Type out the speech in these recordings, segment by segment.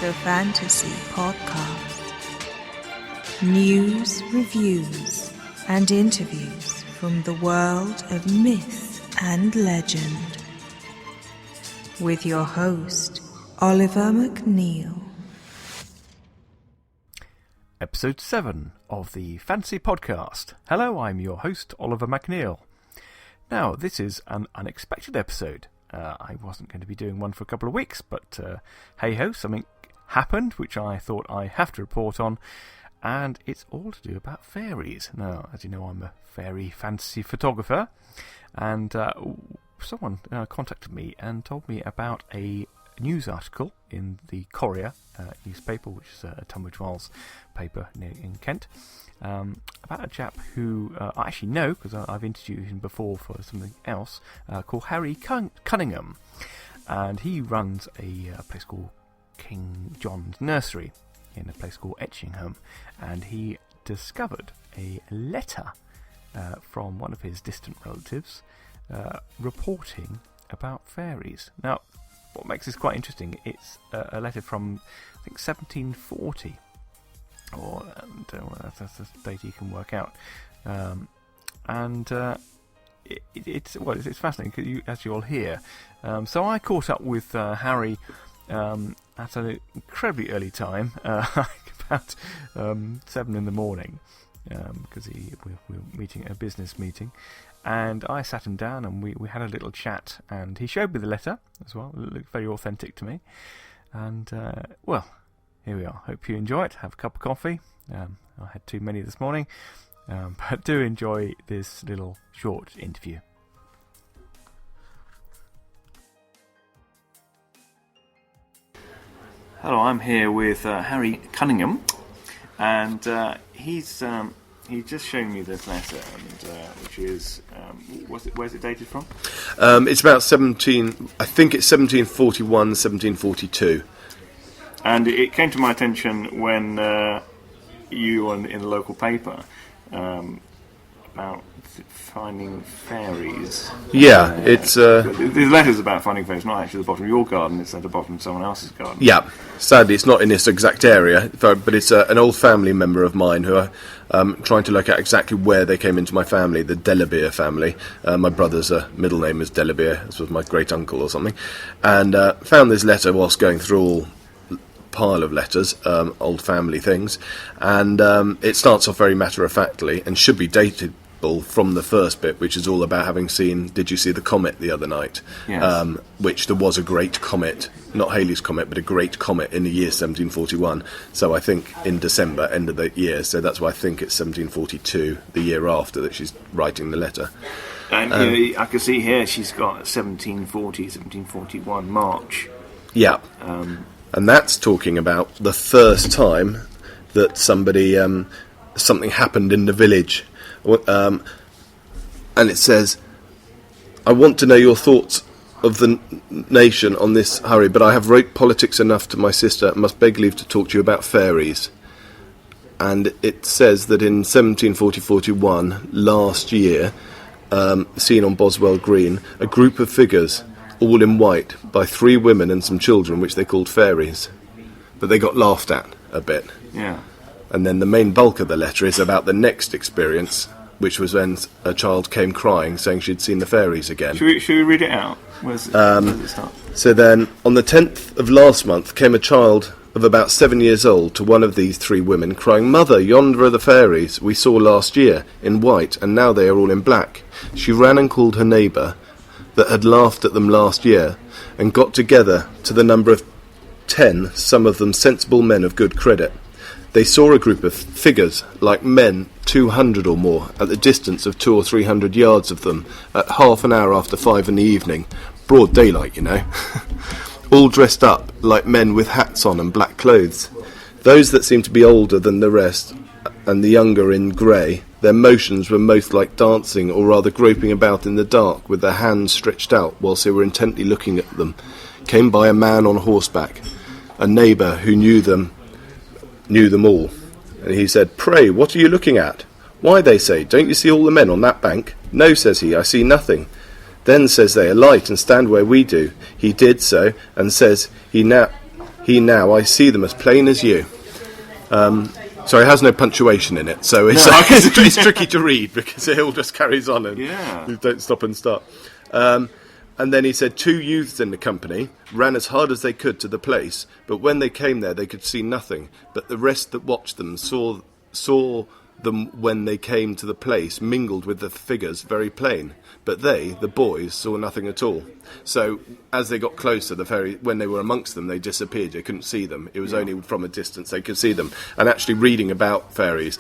the Fantasy Podcast. News, reviews, and interviews from the world of myth and legend. With your host, Oliver McNeil. Episode 7 of the Fantasy Podcast. Hello, I'm your host, Oliver McNeil. Now, this is an unexpected episode. I wasn't going to be doing one for a couple of weeks, but hey-ho, something happened which I thought I have to report on, and it's all to do about fairies. Now, as you know, I'm a fairy fantasy photographer, and someone contacted me and told me about a news article in the Courier newspaper, which is a Tunbridge Wells paper in Kent, about a chap who I actually know because I've interviewed him before for something else, called Harry Cunningham, and he runs a place called King John's Nursery in a place called Etchingham, and he discovered a letter from one of his distant relatives reporting about fairies. Now, what makes this quite interesting, it's a letter from, I think, 1740, or that's a date you can work out, it's fascinating because as you'll hear. So I caught up with Harry at an incredibly early time, about 7 in the morning, because we were meeting at a business meeting. And I sat him down and we had a little chat, and he showed me the letter as well. It looked very authentic to me. And, well, here we are. Hope you enjoy it. Have a cup of coffee. I had too many this morning. But do enjoy this little short interview. Hello, I'm here with Harry Cunningham. And he's just shown me this letter, and which is where's it dated from? It's about 1741, 1742. And it came to my attention when you were in the local paper about finding fairies. Yeah, it's the letter's about finding fairies, not actually at the bottom of your garden. It's at the bottom of someone else's garden. Yeah, sadly it's not in this exact area, but it's an old family member of mine who are trying to look at exactly where they came into my family, the Delabere family. My brother's middle name is Delabere, this was my great uncle or something, and found this letter whilst going through all pile of letters, old family things, and it starts off very matter-of-factly and should be dated from the first bit, which is all about having seen, did you see the comet the other night? Yes. Which there was a great comet, not Halley's comet, but a great comet in the year 1741. So I think in December, end of the year, so that's why I think it's 1742, the year after, that she's writing the letter. And I can see here she's got 1740, 1741, March. Yeah. And that's talking about the first time that something happened in the village. And it says, I want to know your thoughts of the nation on this, Harry, but I have wrote politics enough to my sister and must beg leave to talk to you about fairies. And it says that in 1740-41, last year, seen on Boswell Green, a group of figures, all in white, by 3 women and some children, which they called fairies. But they got laughed at a bit. Yeah. And then the main bulk of the letter is about the next experience, which was when a child came crying, saying she'd seen the fairies again. Should we read it out? Where does it start? So then, on the 10th of last month, came a child of about 7 years old to one of these 3 women, crying, Mother, yonder are the fairies we saw last year, in white, and now they are all in black. She ran and called her neighbour, that had laughed at them last year, and got together to the number of 10, some of them sensible men of good credit. They saw a group of figures, like men, 200 or more, at the distance of 200 or 300 yards of them, at half an hour after 5 in the evening. Broad daylight, you know. All dressed up, like men with hats on and black clothes. Those that seemed to be older than the rest, and the younger in grey, their motions were most like dancing, or rather groping about in the dark, with their hands stretched out, whilst they were intently looking at them. Came by a man on horseback, a neighbour who knew them all, and he said, Pray, what are you looking at? Why, they say, don't you see all the men on that bank? No, says he, I see nothing. Then, says they, alight and stand where we do. He did so, and says he he now, I see them as plain as you. So it has no punctuation in it, so it's tricky to read because it all just carries on and you don't stop and start. And then he said 2 youths in the company ran as hard as they could to the place, but when they came there they could see nothing. But the rest that watched them saw them when they came to the place mingled with the figures very plain. But they, the boys, saw nothing at all. So as they got closer, the fairy, when they were amongst them, they disappeared. You couldn't see them. It was only from a distance they could see them. And actually reading about fairies,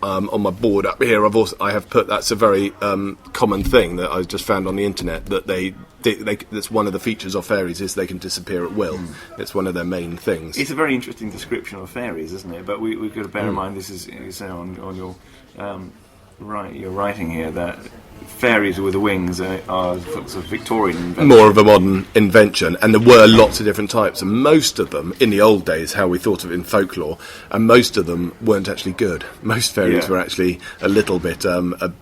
on my board up here, I have put that's a very common thing that I just found on the internet, that they that's one of the features of fairies is they can disappear at will. It's one of their main things. It's a very interesting description of fairies, isn't it? But we've got to bear in mind this is you say on your your writing here that fairies with wings are sort of Victorian invention. More of a modern invention, and there were lots of different types, and most of them, in the old days, how we thought of it in folklore, and most of them weren't actually good. Most fairies were actually a little bit a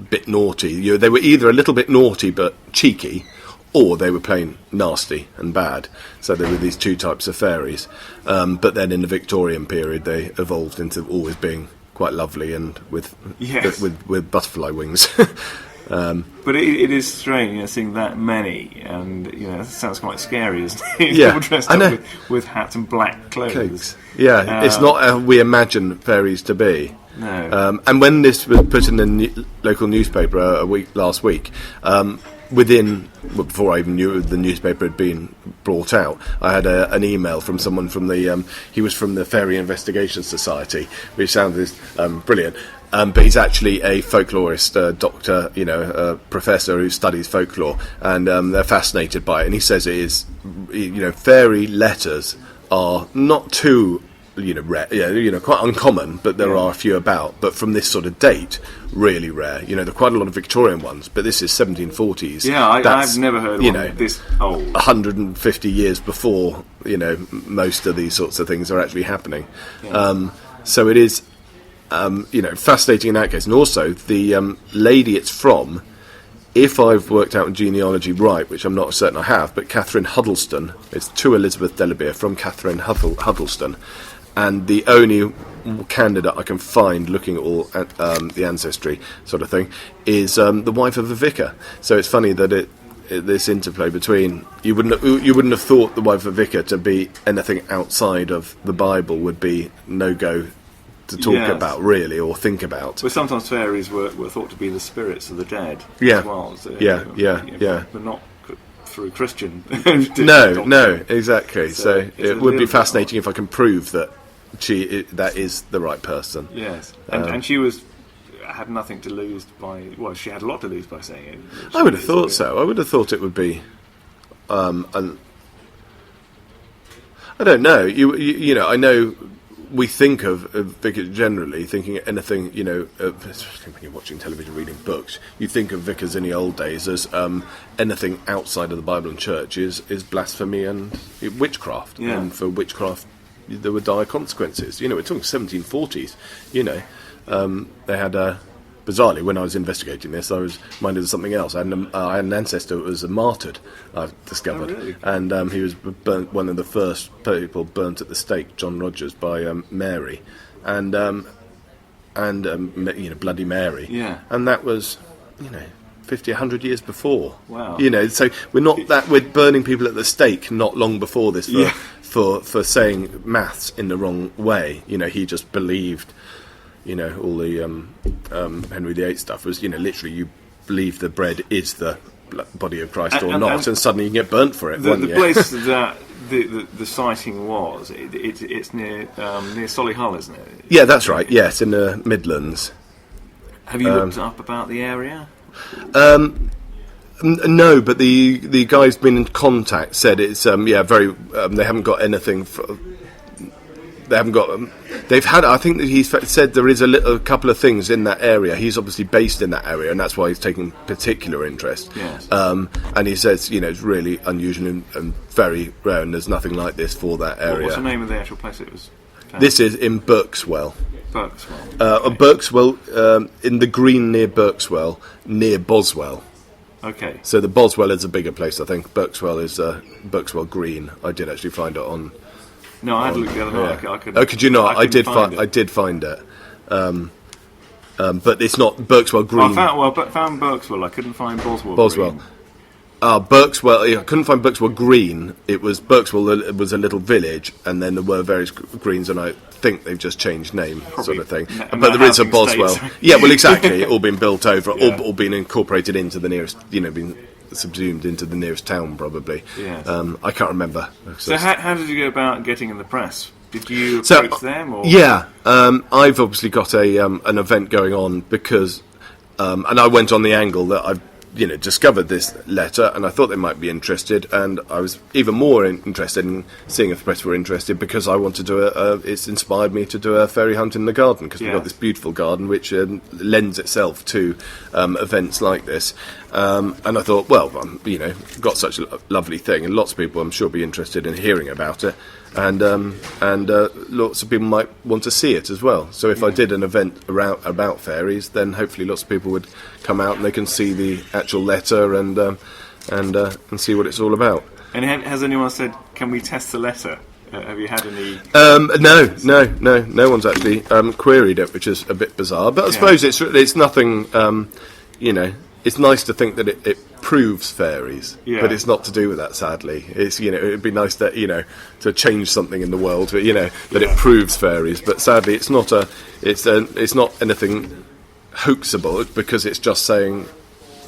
bit naughty. They were either a little bit naughty but cheeky, or they were plain nasty and bad. So there were these two types of fairies. But then in the Victorian period, they evolved into always being quite lovely and with butterfly wings. But it is strange, seeing that many, and it sounds quite scary, isn't it? Yeah, People dressed up with hats and black clothes. Cakes. Yeah, it's not how we imagine fairies to be. No. And when this was put in the local newspaper last week, before I even knew the newspaper had been brought out, I had an email from someone from he was from the Fairy Investigation Society, which sounded brilliant. But he's actually a folklorist, doctor, a professor who studies folklore, and they're fascinated by it. And he says it is, fairy letters are not too, rare, quite uncommon, but there are a few about. But from this sort of date, really rare. There are quite a lot of Victorian ones, but this is 1740s. Yeah, I've never heard of one this old. 150 years before, most of these sorts of things are actually happening. Yeah. So it is. Fascinating in that case. And also, the lady it's from, if I've worked out genealogy right, which I'm not certain I have, but Catherine Huddleston, it's to Elizabeth Delabeer from Catherine Huddleston, and the only candidate I can find looking at all at the ancestry sort of thing is the wife of a vicar. So it's funny that this interplay between you wouldn't have thought the wife of a vicar to be anything outside of the Bible would be no-go to talk about, really, or think about. Well, sometimes fairies were thought to be the spirits of the dead as well. So, but not through Christian. No, exactly. So it would be fascinating if I can prove that that is the right person. Yes, and she had nothing to lose by. Well, she had a lot to lose by saying it. I would have thought so. I would have thought it would be. I don't know. I know. We think of vicars generally, thinking anything, especially when you're watching television, reading books, you think of vicars in the old days as anything outside of the Bible and church is blasphemy and witchcraft. Yeah. And for witchcraft, there were dire consequences. We're talking 1740s, they had bizarrely, when I was investigating this, I was minded of something else. I had an ancestor who was martyred, I've discovered. Oh, really? And he was burnt, one of the first people burnt at the stake, John Rogers, by Mary. And Bloody Mary. Yeah. And that was, 50, 100 years before. Wow. So we're burning people at the stake not long before this for saying maths in the wrong way. He just believed... all the Henry VIII stuff was, literally you believe the bread is the body of Christ or not, and suddenly you can get burnt for it. The place that the sighting was, it's near Solihull, isn't it? Yeah, that's right. Yes, in the Midlands. Have you looked up about the area? No, but the guy's been in contact. Said it's very. They haven't got anything. They haven't got. They've had. I think that he's said there is a couple of things in that area. He's obviously based in that area, and that's why he's taking particular interest. Yes. And he says, it's really unusual and very rare, and there's nothing like this for that area. What's the name of the actual place it was found? This is in Berkswell. Berkswell. Berkswell, in the green near Berkswell, near Boswell. Okay. So the Boswell is a bigger place, I think. Berkswell is Berkswell Green. I did actually find it on. No, I had a look the other night. Yeah. Could you not? I did find it. But it's not Berkswell Green. I found Berkswell. I couldn't find Boswell. Boswell. Green. Berkswell. I couldn't find Berkswell Green. It was Berkswell. It was a little village, and then there were various greens, and I think they've just changed name, Probably sort of thing. But there is a Boswell. Yeah, well, exactly. All been built over, Yeah. all been incorporated into the nearest. Been subsumed into the nearest town, probably. Yes. I can't remember. So how did you go about getting in the press? Did you approach them? Or? Yeah, I've obviously got an event going on because, and I went on the angle that I've discovered this letter, and I thought they might be interested, and I was even more interested in seeing if the press were interested because I want to do it's inspired me to do a fairy hunt in the garden because we've got this beautiful garden which lends itself to events like this. And I thought, well, got such a lovely thing, and lots of people I'm sure be interested in hearing about it, and lots of people might want to see it as well. So if I did an event about fairies, then hopefully lots of people would come out and they can see the actual letter and see what it's all about. And has anyone said, "Can we test the letter"? Have you had any? No one's actually queried it, which is a bit bizarre. But I suppose it's nothing. It's nice to think that it proves fairies, but it's not to do with that. Sadly, it's it'd be nice that to change something in the world, but that it proves fairies. But sadly, it's not it's not anything hoaxable because it's just saying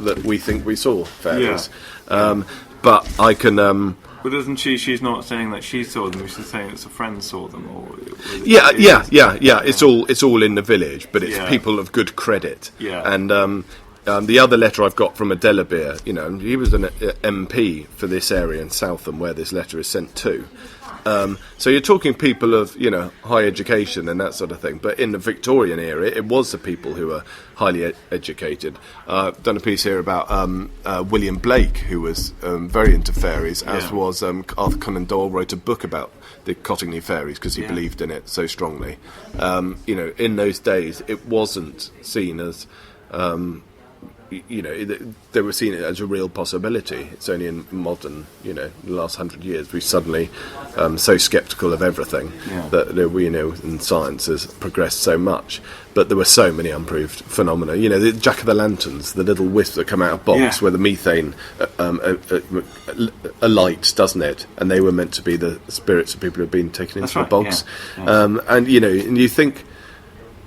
that we think we saw fairies. But I can. But doesn't she's not saying that she saw them? She's saying it's a friend saw them, or yeah. It's all in the village, but it's people of good credit. And the other letter I've got from a Delabere, he was an MP for this area in Southam where this letter is sent to. So you're talking people of, high education and that sort of thing. But in the Victorian era, it was the people who were highly educated. I've done a piece here about William Blake, who was very into fairies, as was Arthur Conan Doyle wrote a book about the Cottingley fairies because he believed in it so strongly. In those days, it wasn't seen as... they were seeing it as a real possibility. It's only in modern, the last 100 years, we're suddenly so sceptical of everything that we and science has progressed so much. But there were so many unproved phenomena. The Jack of the Lanterns, the little wisps that come out of box where the methane alights, doesn't it? And they were meant to be the spirits of people who have been taken into the bogs. And you think,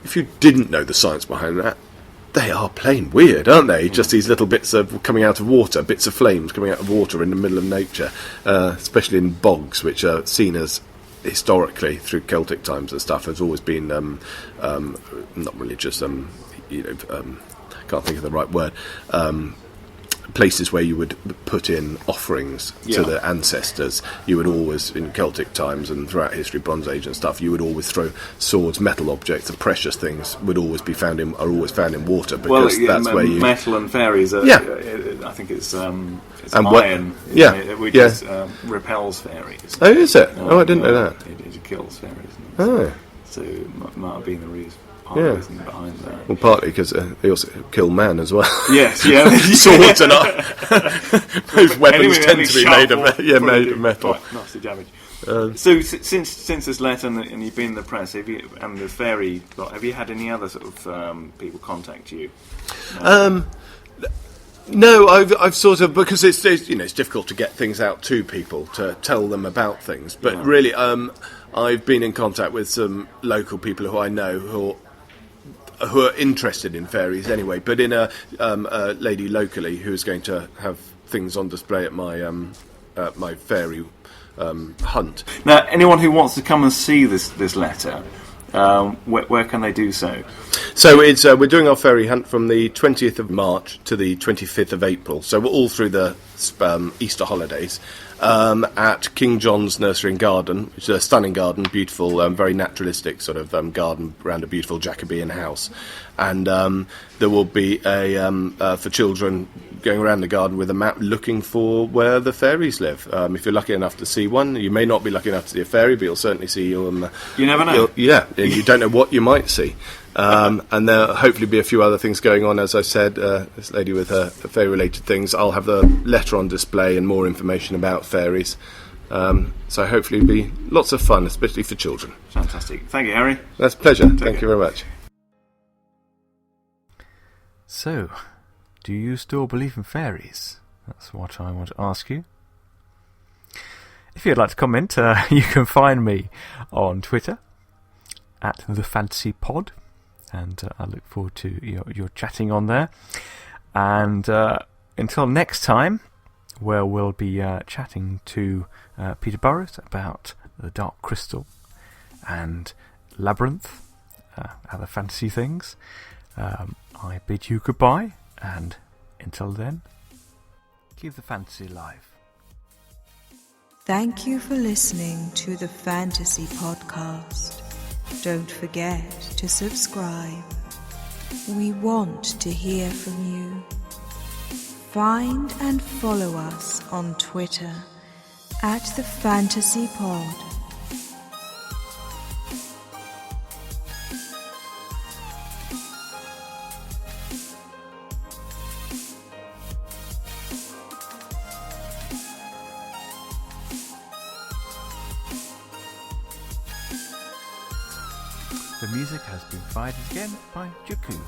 if you didn't know the science behind that, they are plain weird, aren't they? Just these little bits of coming out of water, bits of flames coming out of water in the middle of nature, especially in bogs, which are seen as historically through Celtic times and stuff has always been not religious. Can't think of the right word. Places where you would put in offerings to the ancestors. You would always, in Celtic times and throughout history, Bronze Age and stuff, you would always throw swords, metal objects, and precious things are always found in water because that's where you metal and fairies. I think it's iron. Which repels fairies. Oh, is it? I didn't know that. It kills fairies. Oh, so it might have been the reason. Behind that. Well, partly because they also kill man as well. Yes, swords and those weapons tend to be made of metal. Quite nasty damage. So since this letter and you've been in the press, and the fairy lot, have you had any other sort of people contact you? No, I've sort of, because it's difficult to get things out to people to tell them about things, but really I've been in contact with some local people who I know who are interested in fairies anyway, but in a lady locally who is going to have things on display at my fairy hunt. Now, anyone who wants to come and see this letter, where can they do so? So it's we're doing our fairy hunt from the 20th of March to the 25th of April, so we're all through the Easter holidays. At King John's Nursery and Garden, which is a stunning garden, beautiful, very naturalistic sort of garden around a beautiful Jacobean house. And there will be for children going around the garden with a map looking for where the fairies live. If you're lucky enough to see one, you may not be lucky enough to see a fairy, but you'll certainly see you never know. And you don't know what you might see. And there'll hopefully be a few other things going on. As I said, this lady with her fairy-related things. I'll have the letter on display and more information about fairies. So hopefully it'll be lots of fun, especially for children. Fantastic. Thank you, Harry. That's a pleasure. Thank you very much. So, do you still believe in fairies? That's what I want to ask you. If you'd like to comment, you can find me on Twitter at @thefantasypod, and I look forward to your chatting on there. And until next time, where we'll be chatting to Peter Burrows about the Dark Crystal and Labyrinth, other fantasy things. I bid you goodbye, and until then, keep the fantasy alive. Thank you for listening to the Fantasy Podcast. Don't forget to subscribe. We want to hear from you. Find and follow us on Twitter at the Fantasy Pod. The music has been provided again by Jakku.